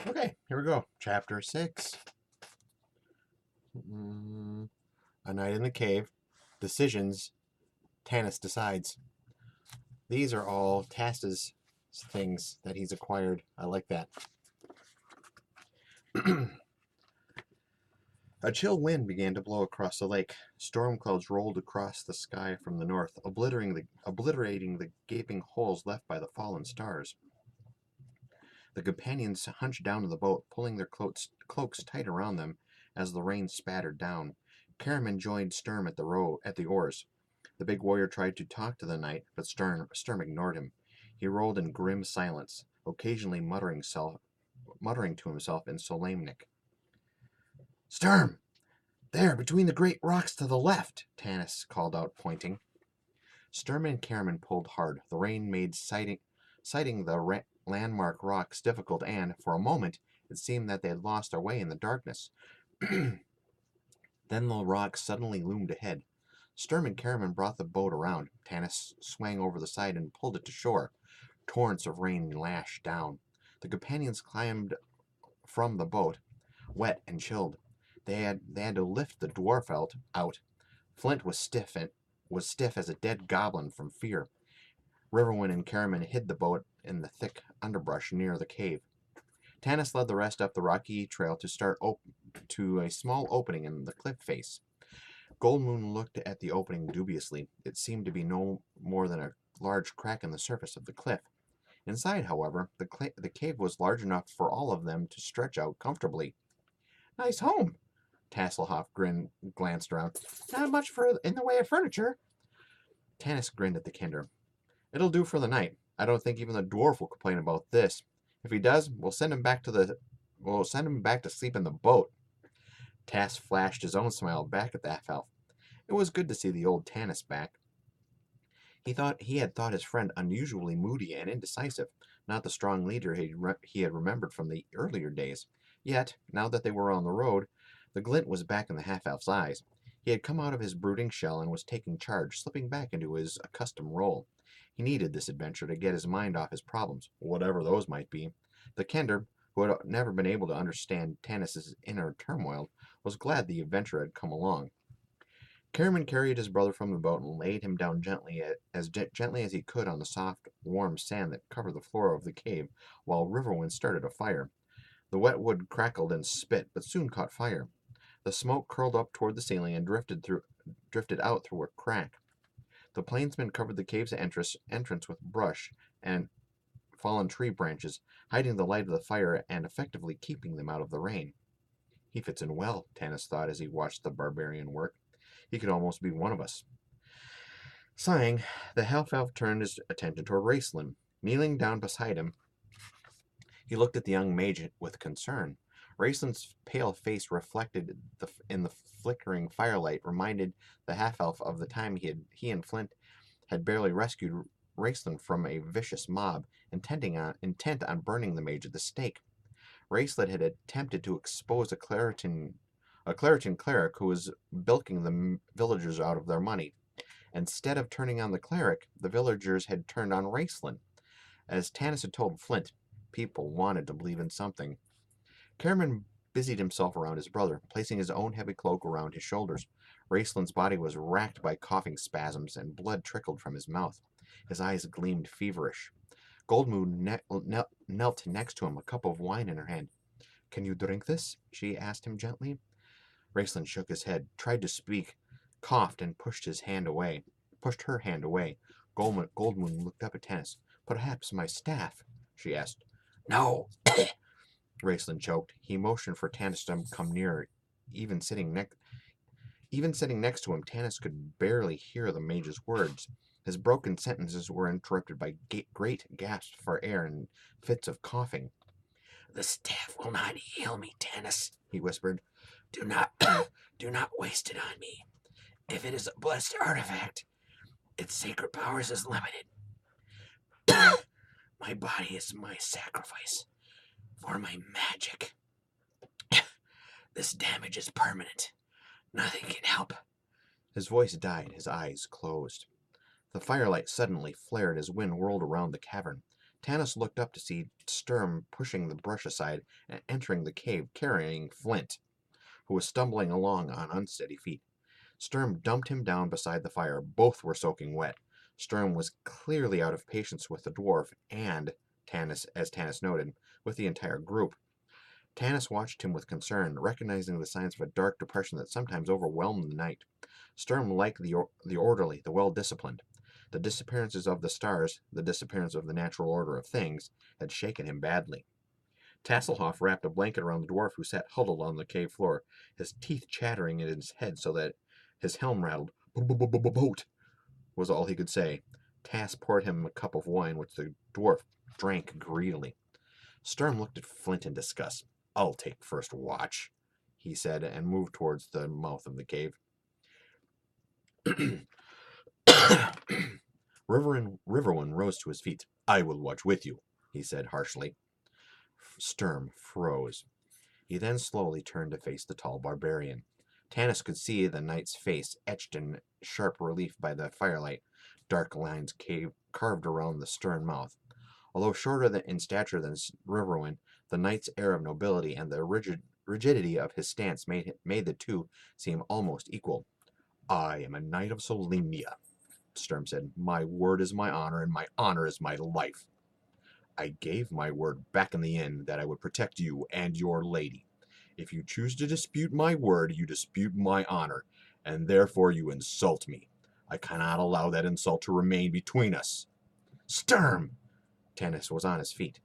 Okay, here we go. Chapter 6. A night in the cave. Decisions. Tanis decides. These are all Tas's things that he's acquired. I like that. A chill wind began to blow across the lake. Storm clouds rolled across the sky from the north, obliterating the gaping holes left by the fallen stars. The companions hunched down in the boat, pulling their cloaks tight around them as the rain spattered down. Caraman joined Sturm at the oars. The big warrior tried to talk to the knight, but Sturm ignored him. He rolled in grim silence, occasionally muttering to himself in Solamnic. "Sturm! There, between the great rocks to the left!" Tanis called out, pointing. Sturm and Caraman pulled hard. The rain made sighting the landmark rocks difficult, and, for a moment, it seemed that they had lost their way in the darkness. Then the rocks suddenly loomed ahead. Sturm and Caraman brought the boat around. Tanis swang over the side and pulled it to shore. Torrents of rain lashed down. The companions climbed from the boat, wet and chilled. They had to lift the dwarf out. Flint was stiff as a dead goblin from fear. Riverwind and Caraman hid the boat in the thick underbrush near the cave. Tanis led the rest up the rocky trail to a small opening in the cliff face. Goldmoon looked at the opening dubiously. It seemed to be no more than a large crack in the surface of the cliff. Inside, however, the cave was large enough for all of them to stretch out comfortably. "Nice home." Tasselhoff glanced around. "Not much in the way of furniture." Tanis grinned at the Kender. "It'll do for the night. I don't think even the dwarf will complain about this. If he does, we'll send him back to sleep in the boat." Tas flashed his own smile back at the half-elf. It was good to see the old Tanis back. He had thought his friend unusually moody and indecisive, not the strong leader he had remembered from the earlier days. Yet, now that they were on the road, the glint was back in the half-elf's eyes. He had come out of his brooding shell and was taking charge, slipping back into his accustomed role. He needed this adventure to get his mind off his problems, whatever those might be. The Kender, who had never been able to understand Tanis's inner turmoil, was glad the adventure had come along. Caraman carried his brother from the boat and laid him down gently as he could on the soft, warm sand that covered the floor of the cave, while Riverwind started a fire. The wet wood crackled and spit, but soon caught fire. The smoke curled up toward the ceiling and drifted out through a crack. The plainsman covered the cave's entrance with brush and fallen tree branches, hiding the light of the fire and effectively keeping them out of the rain. "He fits in well," Tanis thought as he watched the barbarian work. "He could almost be one of us." Sighing, the half-elf turned his attention toward Raistlin. Kneeling down beside him, he looked at the young mage with concern. Raistlin's pale face reflected in the flickering firelight reminded the half-elf of the time he and Flint had barely rescued Raistlin from a vicious mob, intent on burning the mage at the stake. Racelet had attempted to expose a Claritin cleric who was bilking the villagers out of their money. Instead of turning on the cleric, the villagers had turned on Raistlin. As Tanis had told Flint, people wanted to believe in something. Caraman busied himself around his brother, placing his own heavy cloak around his shoulders. Raistlin's body was racked by coughing spasms, and blood trickled from his mouth. His eyes gleamed feverish. Goldmoon knelt next to him, a cup of wine in her hand. "Can you drink this?" she asked him gently. Raistlin shook his head, tried to speak, coughed, and pushed her hand away. Goldmoon looked up at Tanis. "Perhaps my staff?" she asked. "No," Raistlin choked. He motioned for Tanis to come nearer. Even sitting next to him, Tanis could barely hear the mage's words. His broken sentences were interrupted by great gasps for air and fits of coughing. "The staff will not heal me, Tanis," he whispered. Do not waste it on me. If it is a blessed artifact, its sacred powers is limited. My body is my sacrifice for my magic. This damage is permanent. Nothing can help." His voice died, his eyes closed. The firelight suddenly flared as wind whirled around the cavern. Tanis looked up to see Sturm pushing the brush aside and entering the cave carrying Flint, who was stumbling along on unsteady feet. Sturm dumped him down beside the fire. Both were soaking wet. Sturm was clearly out of patience with the dwarf and Tanis, as Tanis noted, with the entire group. Tanis watched him with concern, recognizing the signs of a dark depression that sometimes overwhelmed the knight. Sturm liked the orderly, the well-disciplined. The disappearances of the stars, the disappearance of the natural order of things, had shaken him badly. Tasselhoff wrapped a blanket around the dwarf, who sat huddled on the cave floor, his teeth chattering in his head so that his helm rattled. Boat was all he could say. Tass poured him a cup of wine, which the dwarf drank greedily. Sturm looked at Flint in disgust. "I'll take first watch," he said, and moved towards the mouth of the cave. Riverwind rose to his feet. "I will watch with you," he said harshly. Sturm froze. He then slowly turned to face the tall barbarian. Tanis could see the knight's face etched in sharp relief by the firelight, dark lines carved around the stern mouth. Although shorter in stature than Riverwind, the knight's air of nobility and the rigidity of his stance made the two seem almost equal. "I am a knight of Solimnia," Sturm said. "My word is my honor, and my honor is my life. I gave my word back in the inn that I would protect you and your lady. If you choose to dispute my word, you dispute my honor, and therefore you insult me. I cannot allow that insult to remain between us." "Sturm!" Tanis was on his feet.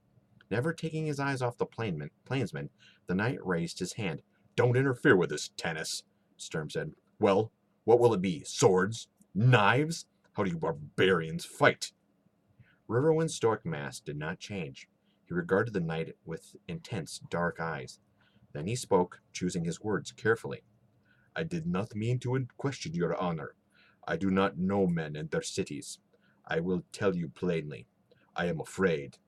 Never taking his eyes off the plainsman, the knight raised his hand. "Don't interfere with this, Tanis," Sturm said. "Well, what will it be? Swords? Knives? How do you barbarians fight?" Riverwind's stoic mask did not change. He regarded the knight with intense, dark eyes. Then he spoke, choosing his words carefully. "I did not mean to question your honor. I do not know men and their cities. I will tell you plainly. I am afraid.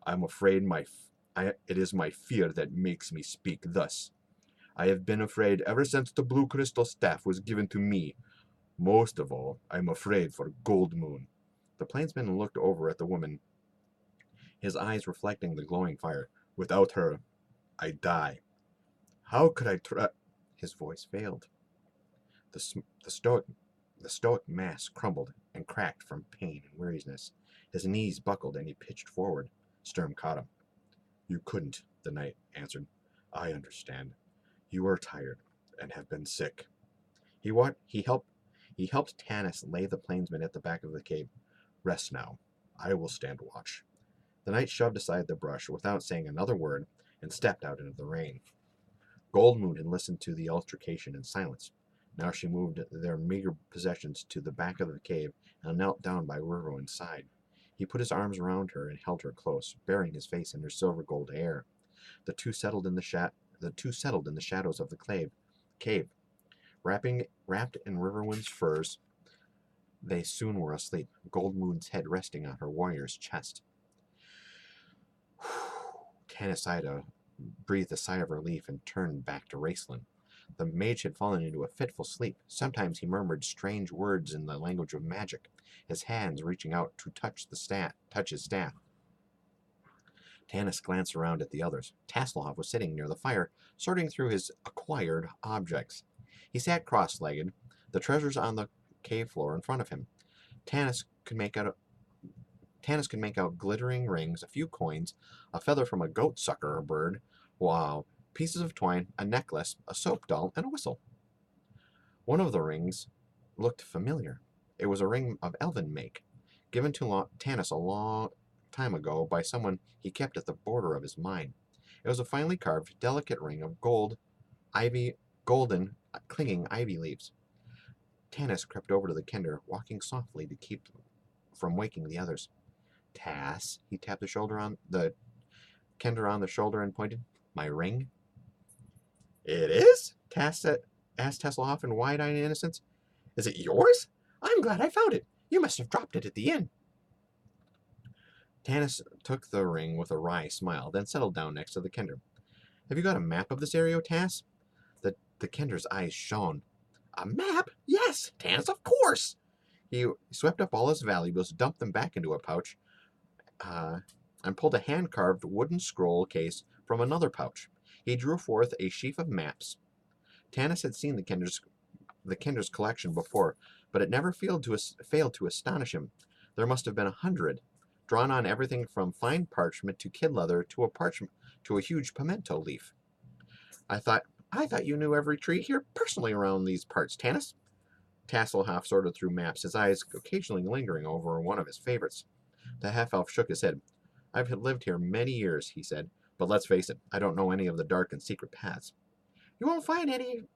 I am afraid it is my fear that makes me speak thus. I have been afraid ever since the blue crystal staff was given to me. Most of all, I am afraid for Goldmoon." The plainsman looked over at the woman, his eyes reflecting the glowing fire. "Without her, I die. How could I try—" His voice failed. The stoic mask crumbled and cracked from pain and weariness. His knees buckled and he pitched forward. Sturm caught him. "You couldn't," the knight answered. "I understand. You are tired and have been sick." He helped Tanis lay the plainsman at the back of the cave. "Rest now. I will stand watch." The knight shoved aside the brush without saying another word and stepped out into the rain. Goldmoon had listened to the altercation in silence. Now she moved their meager possessions to the back of the cave and knelt down by Riverwind's side. He put his arms around her and held her close, burying his face in her silver gold hair. The two settled in the shadows of the cave. Wrapped in Riverwind's furs, they soon were asleep, Goldmoon's head resting on her warrior's chest. Tanis breathed a sigh of relief and turned back to Raistlin. The mage had fallen into a fitful sleep. Sometimes he murmured strange words in the language of magic, his hands reaching out to touch his staff. Tanis glanced around at the others. Tasselhoff was sitting near the fire, sorting through his acquired objects. He sat cross-legged, the treasures on the cave floor in front of him. Tanis could make out glittering rings, a few coins, a feather from a goat-sucker bird, wow, pieces of twine, a necklace, a soap doll, and a whistle. One of the rings looked familiar. It was a ring of elven make, given to Tanis a long time ago by someone he kept at the border of his mine. It was a finely carved, delicate ring of golden, clinging ivy leaves. Tanis crept over to the kender, walking softly to keep from waking the others. "Tass," he tapped the kender on the shoulder and pointed. "My ring?" "It is?" asked Tasselhoff in wide-eyed innocence. "Is it yours? I'm glad I found it. You must have dropped it at the inn." Tanis took the ring with a wry smile, then settled down next to the kender. "Have you got a map of this area, Tass?" The kender's eyes shone. "A map? Yes, Tanis, of course." He swept up all his valuables, dumped them back into a pouch, and pulled a hand-carved wooden scroll case from another pouch. He drew forth a sheaf of maps. Tanis had seen the Kinder's collection before, but it never failed to astonish him. There must have been 100, drawn on everything from fine parchment to kid leather to a huge pimento leaf. I thought you knew every tree here personally around these parts, Tanis. Tasselhoff sorted through maps, his eyes occasionally lingering over one of his favorites. The half-elf shook his head. I've lived here many years, he said, but let's face it, I don't know any of the dark and secret paths. You won't find any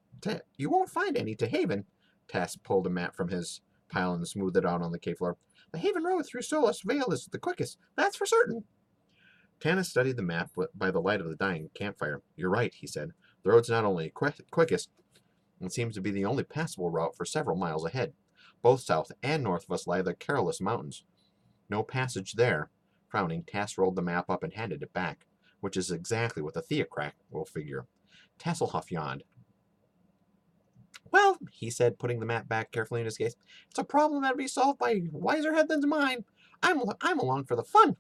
to Haven. Tass pulled a map from his pile and smoothed it out on the cave floor. The Haven road through Solus Vale is the quickest, that's for certain. Tanis studied the map by the light of the dying campfire. You're right, he said. The road's not only quickest, it seems to be the only passable route for several miles ahead. Both south and north of us lie the Carolus Mountains. No passage there. Frowning, Tass rolled the map up and handed it back, which is exactly what the Theocrat will figure. Tasselhoff yawned. Well, he said, putting the map back carefully in his case, it's a problem that'll be solved by a wiser head than mine. I'm along for the fun.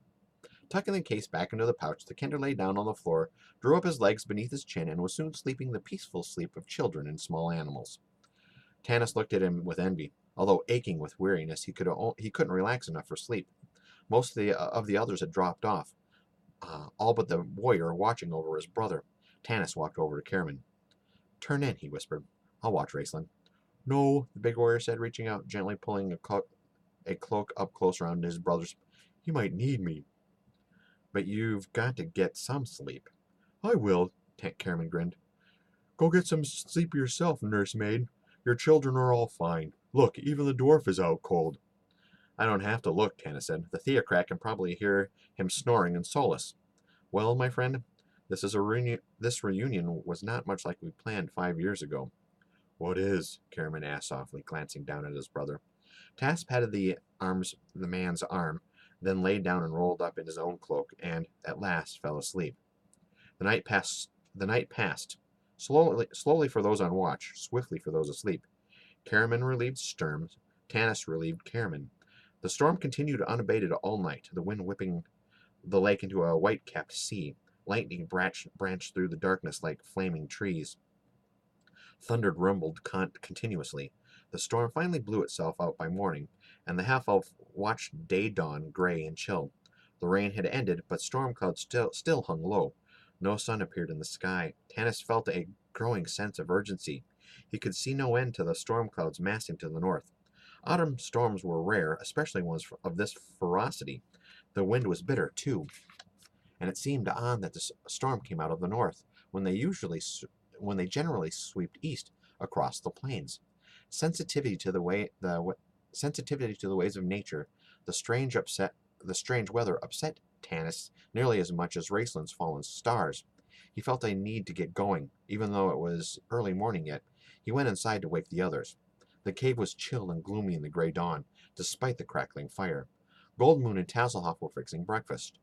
Tucking the case back into the pouch, the Kinder lay down on the floor, drew up his legs beneath his chin, and was soon sleeping the peaceful sleep of children and small animals. Tanis looked at him with envy. Although aching with weariness, he couldn't relax enough for sleep. Most of the others had dropped off, all but the warrior watching over his brother. Tanis walked over to Caramon. Turn in, he whispered. I'll watch Raistlin. No, the big warrior said, reaching out, gently pulling a cloak up close around his brother's. He might need me. But you've got to get some sleep. I will, Caramon grinned. Go get some sleep yourself, nursemaid. Your children are all fine. Look, even the dwarf is out cold. I don't have to look, Tanis said. The Theocrat can probably hear him snoring in Solus. Well, my friend, this reunion was not much like we planned 5 years ago. What is? Caramon asked softly, glancing down at his brother. Tass patted the man's arm, then lay down and rolled up in his own cloak, and, at last, fell asleep. The night passed. Slowly for those on watch, swiftly for those asleep. Caramon relieved Sturm, Tanis relieved Caramon. The storm continued unabated all night, the wind whipping the lake into a white-capped sea. Lightning branched through the darkness like flaming trees. Thunder rumbled continuously. The storm finally blew itself out by morning, and the half-elf watched day dawn gray and chill. The rain had ended, but storm clouds still hung low. No sun appeared in the sky. Tanis felt a growing sense of urgency. He could see no end to the storm clouds massing to the north. Autumn storms were rare, especially ones of this ferocity. The wind was bitter, too, and it seemed odd that the storm came out of the north, when they generally swept east across the plains. Sensitivity to the ways of nature, the strange weather upset Tanis nearly as much as Raistlin's fallen stars. He felt a need to get going, even though it was early morning yet. He went inside to wake the others. The cave was chill and gloomy in the gray dawn, despite the crackling fire. Goldmoon and Tasselhoff were fixing breakfast.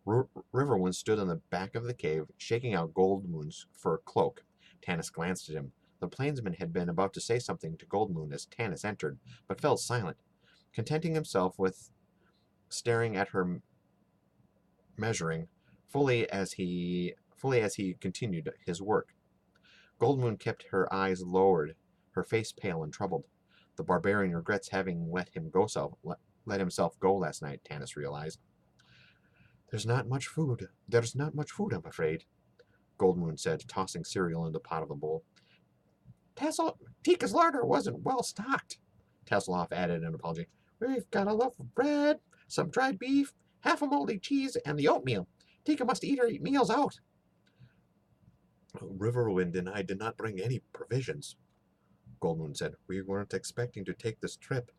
Riverwind stood in the back of the cave, shaking out Goldmoon's fur cloak. Tanis glanced at him. The plainsman had been about to say something to Goldmoon as Tanis entered, but fell silent, contenting himself with staring at her measuring, fully as he continued his work. Goldmoon kept her eyes lowered, her face pale and troubled. The barbarian regrets having let himself go last night, Tanis realized. There's not much food, I'm afraid, Goldmoon said, tossing cereal into the pot of the bowl. Tika's larder wasn't well stocked, Tasselhoff added in apology. We've got a loaf of bread, some dried beef, half a moldy cheese, and the oatmeal. Tika must eat her meals out. Riverwind and I did not bring any provisions, Goldmoon said. We weren't expecting to take this trip.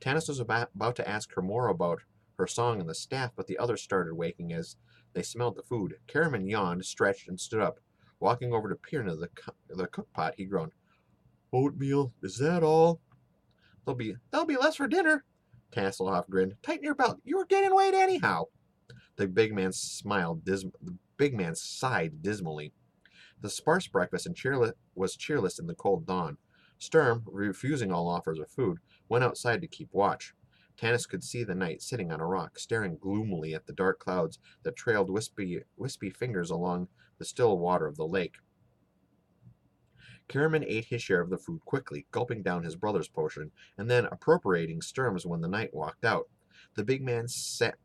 Tanis was about to ask her more about her song and the staff, but the others started waking as they smelled the food. Caramon yawned, stretched, and stood up. Walking over to peer into the cookpot, he groaned, Oatmeal, is that all? There'll be less for dinner, Tasselhoff grinned. Tighten your belt. You were gaining weight anyhow. The big man sighed dismally. The sparse breakfast was cheerless in the cold dawn. Sturm, refusing all offers of food, went outside to keep watch. Tanis could see the knight sitting on a rock, staring gloomily at the dark clouds that trailed wispy fingers along the still water of the lake. Kiramman ate his share of the food quickly, gulping down his brother's portion, and then appropriating Sturm's when the knight walked out. The big man sat.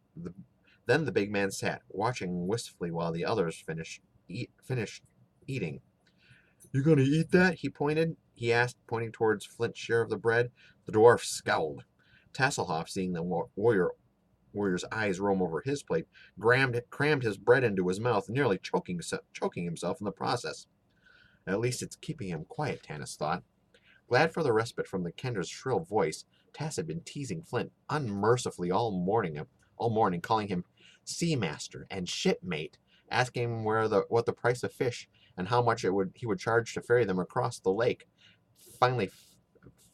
Then the big man sat, watching wistfully while the others finished eating. "You gonna eat that?" He asked, pointing towards Flint's share of the bread. The dwarf scowled. Tasselhoff, seeing the warrior's eyes roam over his plate, crammed his bread into his mouth, nearly choking himself in the process. At least it's keeping him quiet, Tanis thought. Glad for the respite from the Kender's shrill voice, Tass had been teasing Flint unmercifully all morning, calling him sea master and shipmate, asking him what the price of fish and how much he would charge to ferry them across the lake.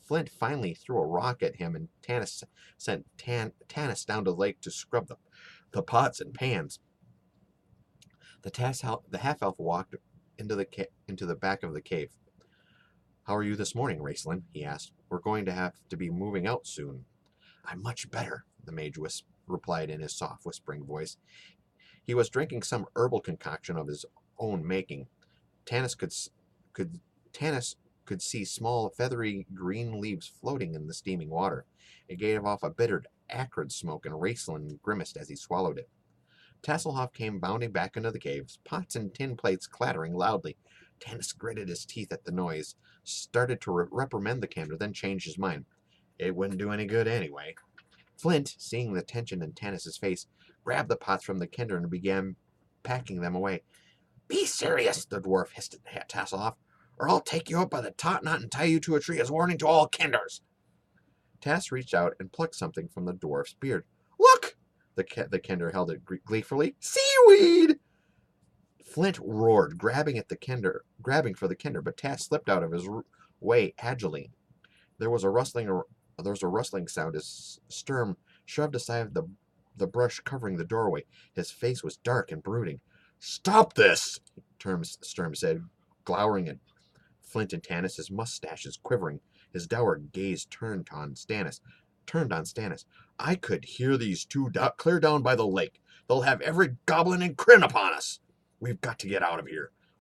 Flint finally threw a rock at him, and Tanis sent Tanis down to the lake to scrub the pots and pans. The half-elf walked into the back of the cave. "How are you this morning, Raistlin?" he asked. "We're going to have to be moving out soon." "I'm much better," the mage replied in his soft, whispering voice. He was drinking some herbal concoction of his own making. Tanis could see small, feathery green leaves floating in the steaming water. It gave off a bitter, acrid smoke, and Raistlin grimaced as he swallowed it. Tasselhoff came bounding back into the caves, pots and tin plates clattering loudly. Tanis gritted his teeth at the noise, started to reprimand the Kender, then changed his mind. It wouldn't do any good anyway. Flint, seeing the tension in Tanis's face, grabbed the pots from the Kender and began packing them away. "Be serious," the dwarf hissed at Tasselhoff, "or I'll take you up by the top knot and tie you to a tree as warning to all Kenders." Tass reached out and plucked something from the dwarf's beard. "Look!" The Kender held it gleefully. "Seaweed!" Flint roared, grabbing for the Kender, but Tass slipped out of his way agilely. There was a rustling sound as Sturm shoved aside the brush covering the doorway. His face was dark and brooding. "Stop this!" Sturm said, glowering at Flint and Tanis, his mustaches quivering. His dour gaze turned on Stannis. "I could hear these two clear down by the lake. They'll have every goblin and crin upon us. We've got to get out of here.